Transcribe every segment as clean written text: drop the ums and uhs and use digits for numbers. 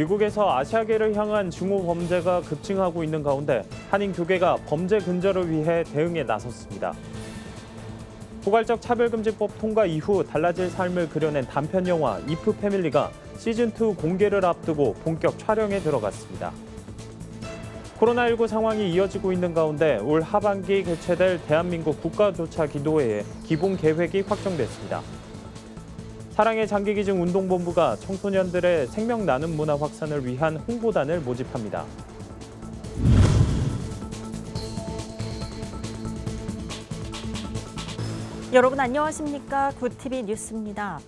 미국에서 아시아계를 향한 증오 범죄가 급증하고 있는 가운데 한인 교계가 범죄 근절을 위해 대응에 나섰습니다. 포괄적 차별금지법 통과 이후 달라질 삶을 그려낸 단편 영화 이프 패밀리가 시즌2 공개를 앞두고 본격 촬영에 들어갔습니다. 코로나19 상황이 이어지고 있는 가운데 올 하반기 개최될 대한민국 국가조차기도회의 기본 계획이 확정됐습니다. 사랑의 장기기증 운동본부가 청소년들의 생명 나눔 문화 확산을 위한 홍보단을 모집합니다. 여러분 안녕하십니까? 굿TV 뉴스입니다.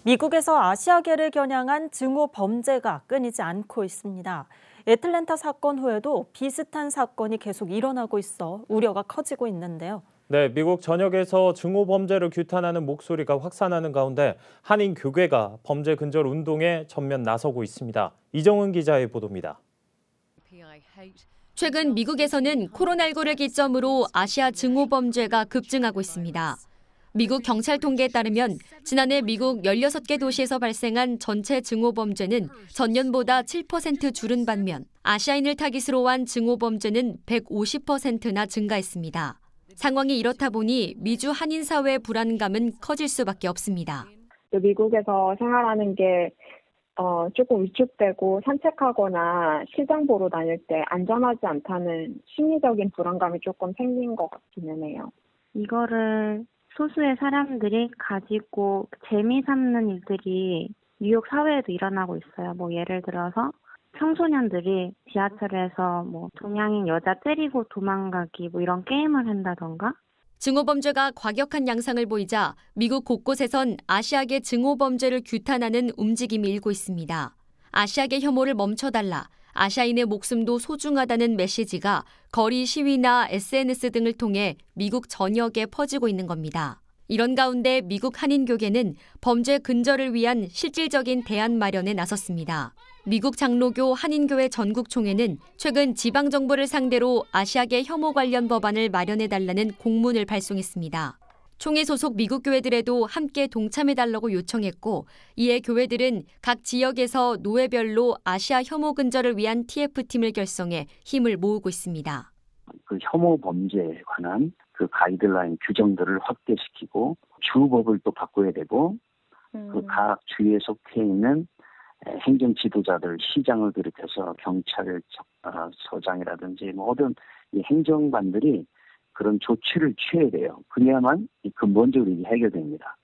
미국에서 아시아계를 겨냥한 증오 범죄가 끊이지 않고 있습니다. 애틀랜타 사건 후에도 비슷한 사건이 계속 일어나고 있어 우려가 커지고 있는데요. 네, 미국 전역에서 증오 범죄를 규탄하는 목소리가 확산하는 가운데 한인 교계가 범죄 근절 운동에 전면 나서고 있습니다. 이정은 기자의 보도입니다. 최근 미국에서는 코로나19를 기점으로 아시아 증오 범죄가 급증하고 있습니다. 미국 경찰 통계에 따르면 지난해 미국 16개 도시에서 발생한 전체 증오 범죄는 전년보다 7% 줄은 반면 아시아인을 타깃으로 한 증오 범죄는 150%나 증가했습니다. 상황이 이렇다 보니 미주 한인 사회의 불안감은 커질 수밖에 없습니다. 미국에서 생활하는 게 조금 위축되고 산책하거나 시장 보러 다닐 때 안전하지 않다는 심리적인 불안감이 조금 생긴 것 같기는 해요. 이거를 소수의 사람들이 가지고 재미 삼는 일들이 뉴욕 사회에도 일어나고 있어요. 예를 들어서 청소년들이 지하철에서 동양인 여자 때리고 도망가기 이런 게임을 한다던가. 증오범죄가 과격한 양상을 보이자 미국 곳곳에선 아시아계 증오범죄를 규탄하는 움직임이 일고 있습니다. 아시아계 혐오를 멈춰달라, 아시아인의 목숨도 소중하다는 메시지가 거리 시위나 SNS 등을 통해 미국 전역에 퍼지고 있는 겁니다. 이런 가운데 미국 한인교계는 범죄 근절을 위한 실질적인 대안 마련에 나섰습니다. 미국 장로교 한인교회 전국총회는 최근 지방정부를 상대로 아시아계 혐오 관련 법안을 마련해달라는 공문을 발송했습니다. 총회 소속 미국 교회들에도 함께 동참해달라고 요청했고, 이에 교회들은 각 지역에서 노회별로 아시아 혐오 근절을 위한 TF팀을 결성해 힘을 모으고 있습니다. 그 혐오 범죄에 관한 그 가이드라인 규정들을 확대시키고 주법을 또 바꿔야 되고 그 각 주에 속해 있는 행정 지도자들, 시장을 비롯해서 경찰서장이라든지 모든 이 행정관들이 그런 조치를 취해야 돼요. 그래야만 근본적으로 이게 해결됩니다.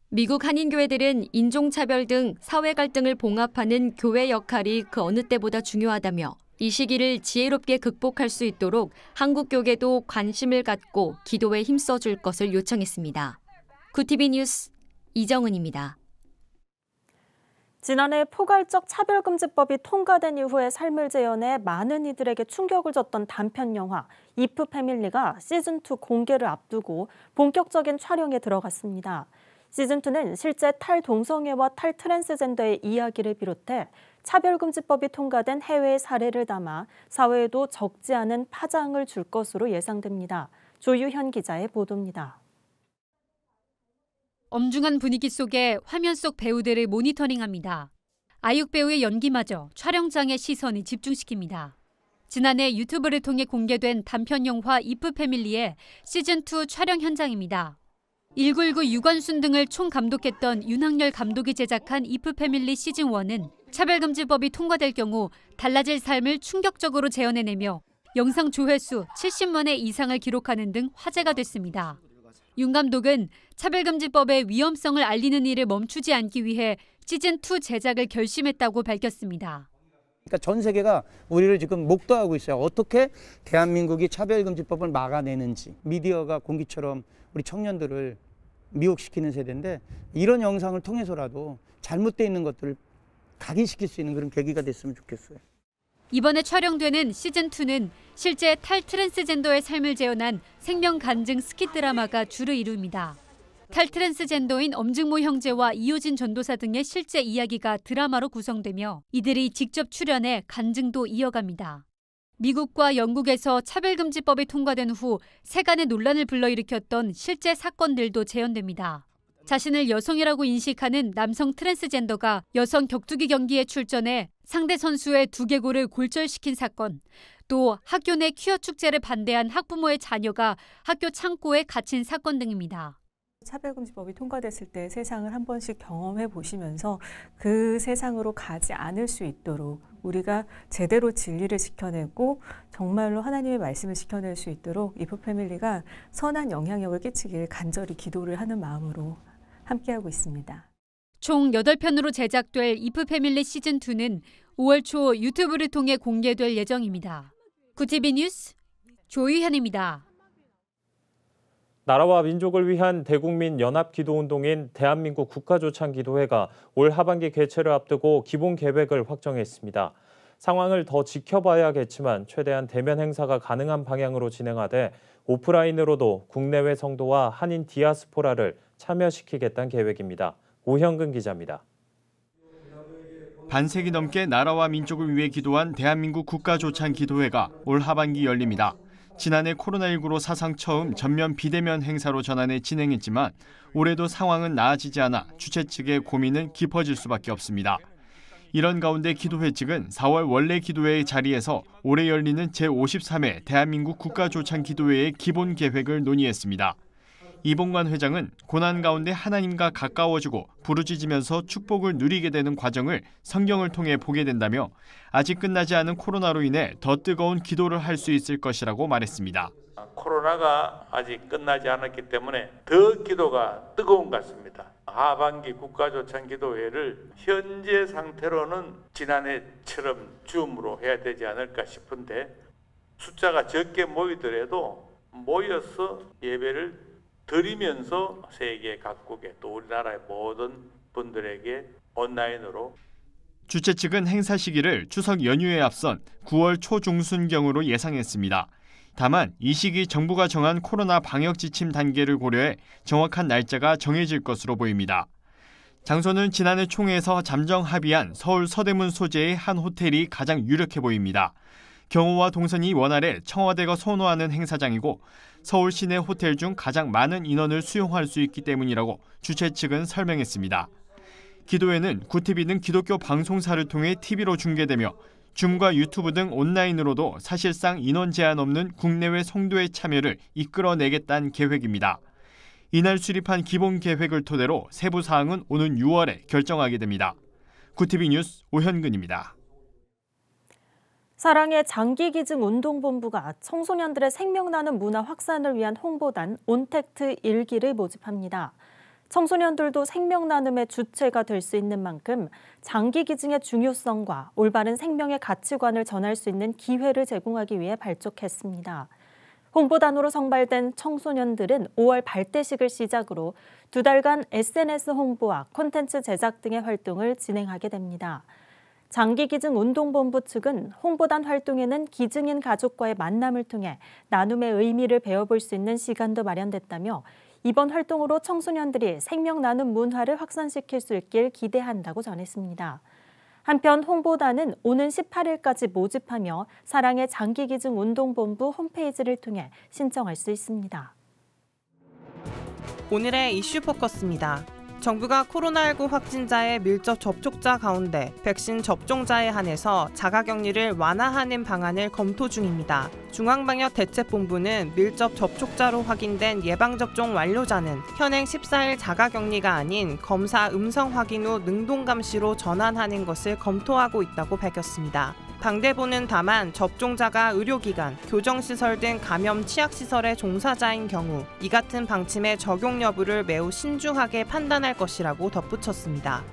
미국 한인교회들은 인종차별 등 사회 갈등을 봉합하는 교회 역할이 그 어느 때보다 중요하다며 이 시기를 지혜롭게 극복할 수 있도록 한국교계도 관심을 갖고 기도에 힘써줄 것을 요청했습니다. 굿TV 뉴스 이정은입니다. 지난해 포괄적 차별금지법이 통과된 이후에 삶을 재현해 많은 이들에게 충격을 줬던 단편 영화 이프 패밀리가 시즌2 공개를 앞두고 본격적인 촬영에 들어갔습니다. 시즌2는 실제 탈동성애와 탈트랜스젠더의 이야기를 비롯해 차별금지법이 통과된 해외의 사례를 담아 사회에도 적지 않은 파장을 줄 것으로 예상됩니다. 조유현 기자의 보도입니다. 엄중한 분위기 속에 화면 속 배우들을 모니터링합니다. 아육 배우의 연기마저 촬영장의 시선을 집중시킵니다. 지난해 유튜브를 통해 공개된 단편 영화 이프 패밀리의 시즌2 촬영 현장입니다. 1919 유관순 등을 총감독했던 윤학열 감독이 제작한 이프 패밀리 시즌1은 차별금지법이 통과될 경우 달라질 삶을 충격적으로 재현해내며 영상 조회수 70만 회 이상을 기록하는 등 화제가 됐습니다. 윤 감독은 차별금지법의 위험성을 알리는 일을 멈추지 않기 위해 시즌2 제작을 결심했다고 밝혔습니다. 그러니까 전 세계가 우리를 지금 목도하고 있어요. 어떻게 대한민국이 차별금지법을 막아내는지. 미디어가 공기처럼 우리 청년들을 미혹시키는 세대인데 이런 영상을 통해서라도 잘못되어 있는 것들을 각인시킬 수 있는 그런 계기가 됐으면 좋겠어요. 이번에 촬영되는 시즌2는 실제 탈트랜스젠더의 삶을 재현한 생명 간증 스킷 드라마가 주를 이룹니다. 탈트랜스젠더인 엄증모 형제와 이효진 전도사 등의 실제 이야기가 드라마로 구성되며 이들이 직접 출연해 간증도 이어갑니다. 미국과 영국에서 차별금지법이 통과된 후 세간의 논란을 불러일으켰던 실제 사건들도 재현됩니다. 자신을 여성이라고 인식하는 남성 트랜스젠더가 여성 격투기 경기에 출전해 상대 선수의 두개골을 골절시킨 사건, 또 학교 내 퀴어 축제를 반대한 학부모의 자녀가 학교 창고에 갇힌 사건 등입니다. 차별금지법이 통과됐을 때 세상을 한 번씩 경험해 보시면서 그 세상으로 가지 않을 수 있도록 우리가 제대로 진리를 지켜내고 정말로 하나님의 말씀을 지켜낼 수 있도록 이프 패밀리가 선한 영향력을 끼치길 간절히 기도를 하는 마음으로 함께하고 있습니다. 총 8편으로 제작될 이프 패밀리 시즌2는 5월 초 유튜브를 통해 공개될 예정입니다. 구티비 뉴스 조희현입니다. 나라와 민족을 위한 대국민 연합기도운동인 대한민국 국가조창기도회가 올 하반기 개최를 앞두고 기본 계획을 확정했습니다. 상황을 더 지켜봐야겠지만 최대한 대면 행사가 가능한 방향으로 진행하되 오프라인으로도 국내외 성도와 한인 디아스포라를 참여시키겠다는 계획입니다. 오형근 기자입니다. 반세기 넘게 나라와 민족을 위해 기도한 대한민국 국가조창기도회가 올 하반기 열립니다. 지난해 코로나19로 사상 처음 전면 비대면 행사로 전환해 진행했지만 올해도 상황은 나아지지 않아 주최 측의 고민은 깊어질 수밖에 없습니다. 이런 가운데 기도회 측은 4월 원래 기도회의 자리에서 올해 열리는 제53회 대한민국 국가조창기도회의 기본 계획을 논의했습니다. 이봉관 회장은 고난 가운데 하나님과 가까워지고 부르짖으면서 축복을 누리게 되는 과정을 성경을 통해 보게 된다며 아직 끝나지 않은 코로나로 인해 더 뜨거운 기도를 할 수 있을 것이라고 말했습니다. 코로나가 아직 끝나지 않았기 때문에 더 기도가 뜨거운 것 같습니다. 하반기 국가조창기도회를 현재 상태로는 지난해처럼 줌으로 해야 되지 않을까 싶은데 숫자가 적게 모이더라도 모여서 예배를 드리면서 세계 각국에 또 우리나라의 모든 분들에게 온라인으로 주최 측은 행사 시기를 추석 연휴에 앞선 9월 초중순경으로 예상했습니다. 다만 이 시기 정부가 정한 코로나 방역 지침 단계를 고려해 정확한 날짜가 정해질 것으로 보입니다. 장소는 지난해 총회에서 잠정 합의한 서울 서대문 소재의 한 호텔이 가장 유력해 보입니다. 경호와 동선이 원활해 청와대가 선호하는 행사장이고 서울 시내 호텔 중 가장 많은 인원을 수용할 수 있기 때문이라고 주최 측은 설명했습니다. 기도회는 구티비 등 기독교 방송사를 통해 TV로 중계되며 줌과 유튜브 등 온라인으로도 사실상 인원 제한 없는 국내외 성도의 참여를 이끌어내겠다는 계획입니다. 이날 수립한 기본 계획을 토대로 세부 사항은 오는 6월에 결정하게 됩니다. 구티비 뉴스 오현근입니다. 사랑의 장기기증운동본부가 청소년들의 생명나는 문화 확산을 위한 홍보단 온택트 1기를 모집합니다. 청소년들도 생명나눔의 주체가 될 수 있는 만큼 장기기증의 중요성과 올바른 생명의 가치관을 전할 수 있는 기회를 제공하기 위해 발족했습니다. 홍보단으로 선발된 청소년들은 5월 발대식을 시작으로 2달간 SNS 홍보와 콘텐츠 제작 등의 활동을 진행하게 됩니다. 장기기증운동본부 측은 홍보단 활동에는 기증인 가족과의 만남을 통해 나눔의 의미를 배워볼 수 있는 시간도 마련됐다며 이번 활동으로 청소년들이 생명 나눔 문화를 확산시킬 수 있길 기대한다고 전했습니다. 한편 홍보단은 오는 18일까지 모집하며 사랑의 장기기증운동본부 홈페이지를 통해 신청할 수 있습니다. 오늘의 이슈 포커스입니다. 정부가 코로나19 확진자의 밀접 접촉자 가운데 백신 접종자에 한해서 자가격리를 완화하는 방안을 검토 중입니다. 중앙방역대책본부는 밀접 접촉자로 확인된 예방접종 완료자는 현행 14일 자가격리가 아닌 검사 음성 확인 후 능동감시로 전환하는 것을 검토하고 있다고 밝혔습니다. 당대본은 다만 접종자가 의료기관, 교정시설 등 감염 취약시설의 종사자인 경우 이 같은 방침의 적용 여부를 매우 신중하게 판단할 것이라고 덧붙였습니다.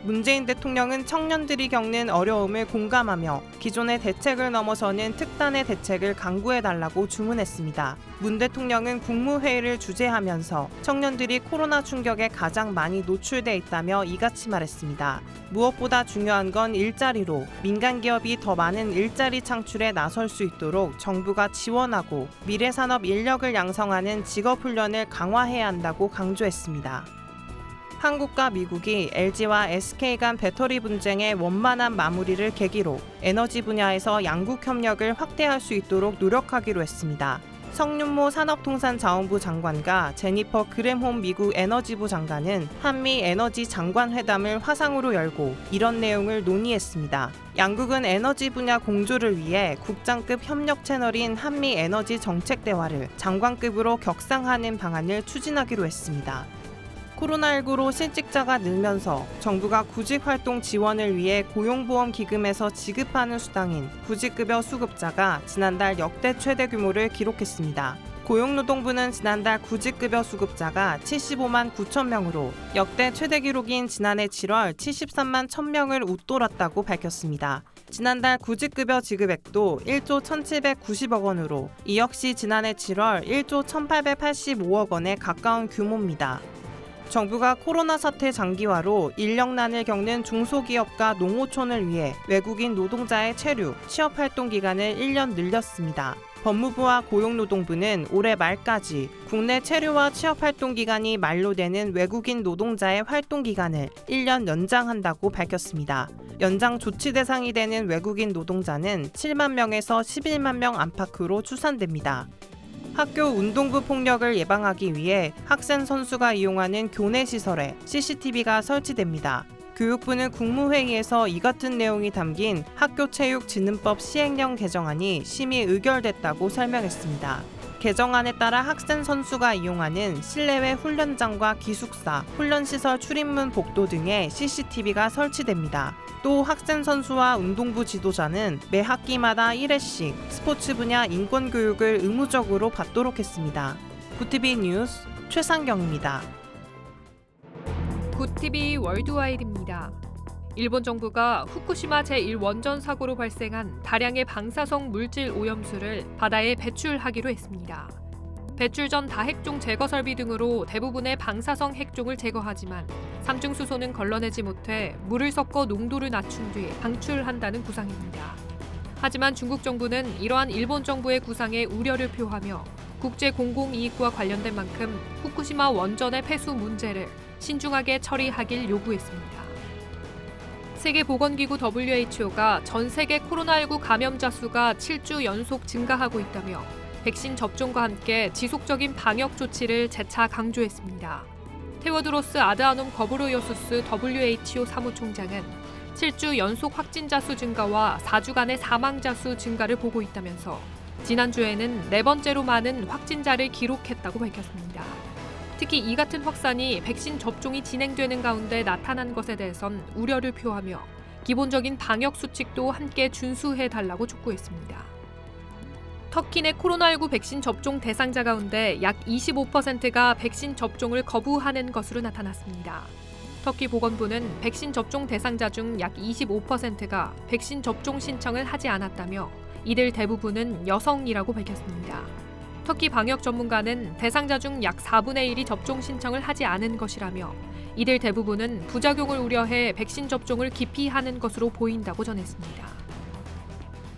문재인 대통령은 청년들이 겪는 어려움을 공감하며 기존의 대책을 넘어서는 특단의 대책을 강구해달라고 주문했습니다. 문 대통령은 국무회의를 주재하면서 청년들이 코로나 충격에 가장 많이 노출돼 있다며 이같이 말했습니다. 무엇보다 중요한 건 일자리로 민간 기업이 더 많은 일자리 창출에 나설 수 있도록 정부가 지원하고 미래산업 인력을 양성하는 직업훈련을 강화해야 한다고 강조했습니다. 한국과 미국이 LG와 SK 간 배터리 분쟁의 원만한 마무리를 계기로 에너지 분야에서 양국 협력을 확대할 수 있도록 노력하기로 했습니다. 성윤모 산업통상자원부 장관과 제니퍼 그램홈 미국 에너지부 장관은 한미 에너지 장관 회담을 화상으로 열고 이런 내용을 논의했습니다. 양국은 에너지 분야 공조를 위해 국장급 협력 채널인 한미 에너지 정책 대화를 장관급으로 격상하는 방안을 추진하기로 했습니다. 코로나19로 실직자가 늘면서 정부가 구직활동 지원을 위해 고용보험기금에서 지급하는 수당인 구직급여 수급자가 지난달 역대 최대 규모를 기록했습니다. 고용노동부는 지난달 구직급여 수급자가 75만 9천 명으로 역대 최대 기록인 지난해 7월 73만 1,000명을 웃돌았다고 밝혔습니다. 지난달 구직급여 지급액도 1조 1,790억 원으로 이 역시 지난해 7월 1조 1,885억 원에 가까운 규모입니다. 정부가 코로나 사태 장기화로 인력난을 겪는 중소기업과 농어촌을 위해 외국인 노동자의 체류, 취업활동 기간을 1년 늘렸습니다. 법무부와 고용노동부는 올해 말까지 국내 체류와 취업활동 기간이 만료되는 외국인 노동자의 활동 기간을 1년 연장한다고 밝혔습니다. 연장 조치 대상이 되는 외국인 노동자는 7만 명에서 11만 명 안팎으로 추산됩니다. 학교 운동부 폭력을 예방하기 위해 학생 선수가 이용하는 교내 시설에 CCTV가 설치됩니다. 교육부는 국무회의에서 이 같은 내용이 담긴 학교체육진흥법 시행령 개정안이 심의 의결됐다고 설명했습니다. 개정안에 따라 학생 선수가 이용하는 실내외 훈련장과 기숙사, 훈련시설 출입문 복도 등에 CCTV가 설치됩니다. 또 학생 선수와 운동부 지도자는 매 학기마다 1회씩 스포츠 분야 인권 교육을 의무적으로 받도록 했습니다. 굿TV 뉴스 최상경입니다. 굿TV 월드와이드입니다. 일본 정부가 후쿠시마 제1원전 사고로 발생한 다량의 방사성 물질 오염수를 바다에 배출하기로 했습니다. 배출 전 다핵종 제거 설비 등으로 대부분의 방사성 핵종을 제거하지만 삼중수소는 걸러내지 못해 물을 섞어 농도를 낮춘 뒤 방출한다는 구상입니다. 하지만 중국 정부는 이러한 일본 정부의 구상에 우려를 표하며 국제 공공이익과 관련된 만큼 후쿠시마 원전의 폐수 문제를 신중하게 처리하길 요구했습니다. 세계보건기구 WHO가 전 세계 코로나19 감염자 수가 7주 연속 증가하고 있다며 백신 접종과 함께 지속적인 방역 조치를 재차 강조했습니다. 테워드로스 아드하놈 거브르요수스 WHO 사무총장은 7주 연속 확진자 수 증가와 4주간의 사망자 수 증가를 보고 있다면서 지난주에는 4번째로 많은 확진자를 기록했다고 밝혔습니다. 특히 이 같은 확산이 백신 접종이 진행되는 가운데 나타난 것에 대해선 우려를 표하며 기본적인 방역 수칙도 함께 준수해달라고 촉구했습니다. 터키 내 코로나19 백신 접종 대상자 가운데 약 25%가 백신 접종을 거부하는 것으로 나타났습니다. 터키 보건부는 백신 접종 대상자 중 약 25%가 백신 접종 신청을 하지 않았다며 이들 대부분은 여성이라고 밝혔습니다. 터키 방역 전문가는 대상자 중 약 4분의 1이 접종 신청을 하지 않은 것이라며 이들 대부분은 부작용을 우려해 백신 접종을 기피하는 것으로 보인다고 전했습니다.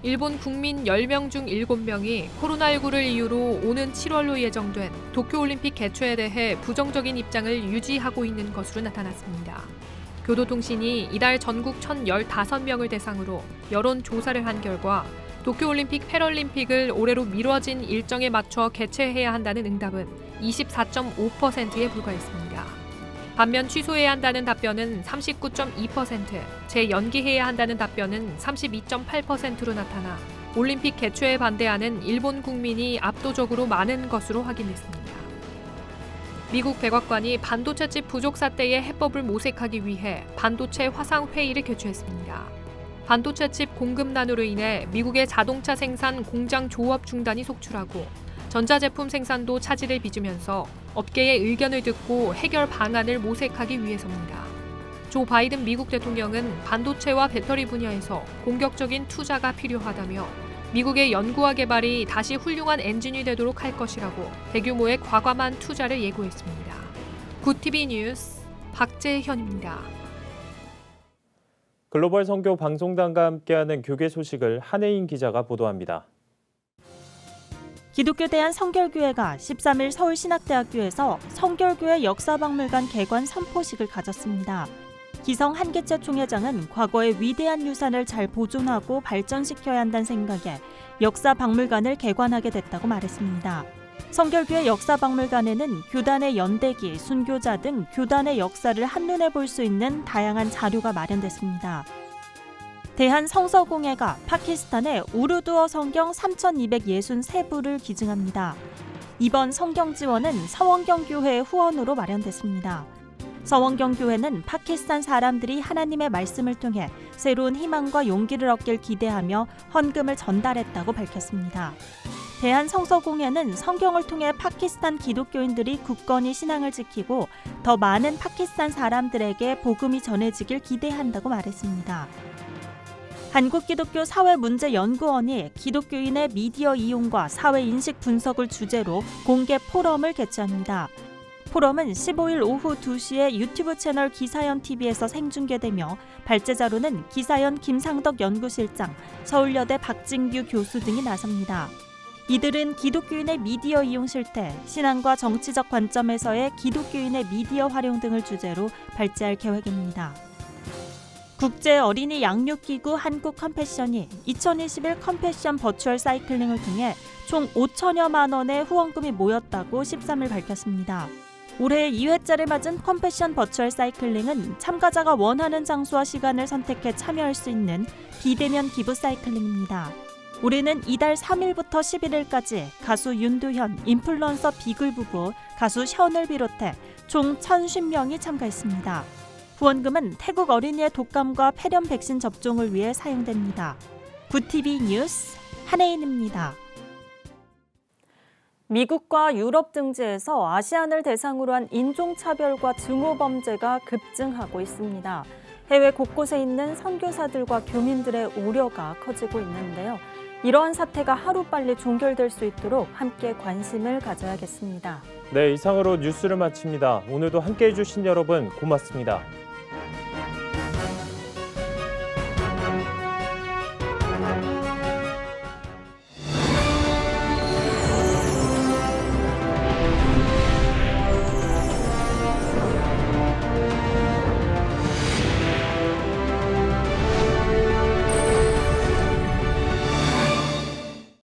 일본 국민 10명 중 7명이 코로나19를 이유로 오는 7월로 예정된 도쿄올림픽 개최에 대해 부정적인 입장을 유지하고 있는 것으로 나타났습니다. 교도통신이 이달 전국 1,015명을 대상으로 여론조사를 한 결과 도쿄올림픽 패럴림픽을 올해로 미뤄진 일정에 맞춰 개최해야 한다는 응답은 24.5%에 불과했습니다. 반면 취소해야 한다는 답변은 39.2%, 재연기해야 한다는 답변은 32.8%로 나타나 올림픽 개최에 반대하는 일본 국민이 압도적으로 많은 것으로 확인됐습니다. 미국 백악관이 반도체 칩 부족 사태의 해법을 모색하기 위해 반도체 화상 회의를 개최했습니다. 반도체 칩 공급난으로 인해 미국의 자동차 생산 공장 조업 중단이 속출하고 전자제품 생산도 차질을 빚으면서 업계의 의견을 듣고 해결 방안을 모색하기 위해서입니다. 조 바이든 미국 대통령은 반도체와 배터리 분야에서 공격적인 투자가 필요하다며 미국의 연구와 개발이 다시 훌륭한 엔진이 되도록 할 것이라고 대규모의 과감한 투자를 예고했습니다. 굿TV 뉴스 박재현입니다. 글로벌 선교 방송단과 함께하는 교계 소식을 한혜인 기자가 보도합니다. 기독교 대한성결교회가 13일 서울신학대학교에서 성결교회 역사박물관 개관 선포식을 가졌습니다. 기성 한기채 총회장은 과거의 위대한 유산을 잘 보존하고 발전시켜야 한다는 생각에 역사박물관을 개관하게 됐다고 말했습니다. 성결교회 역사박물관에는 교단의 연대기, 순교자 등 교단의 역사를 한눈에 볼 수 있는 다양한 자료가 마련됐습니다. 대한성서공회가 파키스탄의 우르두어 성경 3,263부를 기증합니다. 이번 성경 지원은 서원경 교회의 후원으로 마련됐습니다. 서원경 교회는 파키스탄 사람들이 하나님의 말씀을 통해 새로운 희망과 용기를 얻길 기대하며 헌금을 전달했다고 밝혔습니다. 대한성서공회는 성경을 통해 파키스탄 기독교인들이 굳건히 신앙을 지키고 더 많은 파키스탄 사람들에게 복음이 전해지길 기대한다고 말했습니다. 한국기독교사회문제연구원이 기독교인의 미디어 이용과 사회인식 분석을 주제로 공개 포럼을 개최합니다. 포럼은 15일 오후 2시에 유튜브 채널 기사연TV에서 생중계되며 발제자로는 기사연 김상덕 연구실장, 서울여대 박진규 교수 등이 나섭니다. 이들은 기독교인의 미디어 이용 실태, 신앙과 정치적 관점에서의 기독교인의 미디어 활용 등을 주제로 발제할 계획입니다. 국제 어린이 양육기구 한국컴패션이 2021 컴패션 버추얼 사이클링을 통해 총 5천여만 원의 후원금이 모였다고 13일 밝혔습니다. 올해 2회째를 맞은 컴패션 버추얼 사이클링은 참가자가 원하는 장소와 시간을 선택해 참여할 수 있는 비대면 기부 사이클링입니다. 올해는 이달 3일부터 11일까지 가수 윤두현, 인플루언서 비글 부부, 가수 션을 비롯해 총 1,050명이 참가했습니다. 후원금은 태국 어린이의 독감과 폐렴 백신 접종을 위해 사용됩니다. 굿TV 뉴스 한혜인입니다. 미국과 유럽 등지에서 아시안을 대상으로 한 인종차별과 증오범죄가 급증하고 있습니다. 해외 곳곳에 있는 선교사들과 교민들의 우려가 커지고 있는데요. 이러한 사태가 하루빨리 종결될 수 있도록 함께 관심을 가져야겠습니다. 네, 이상으로 뉴스를 마칩니다. 오늘도 함께해 주신 여러분 고맙습니다.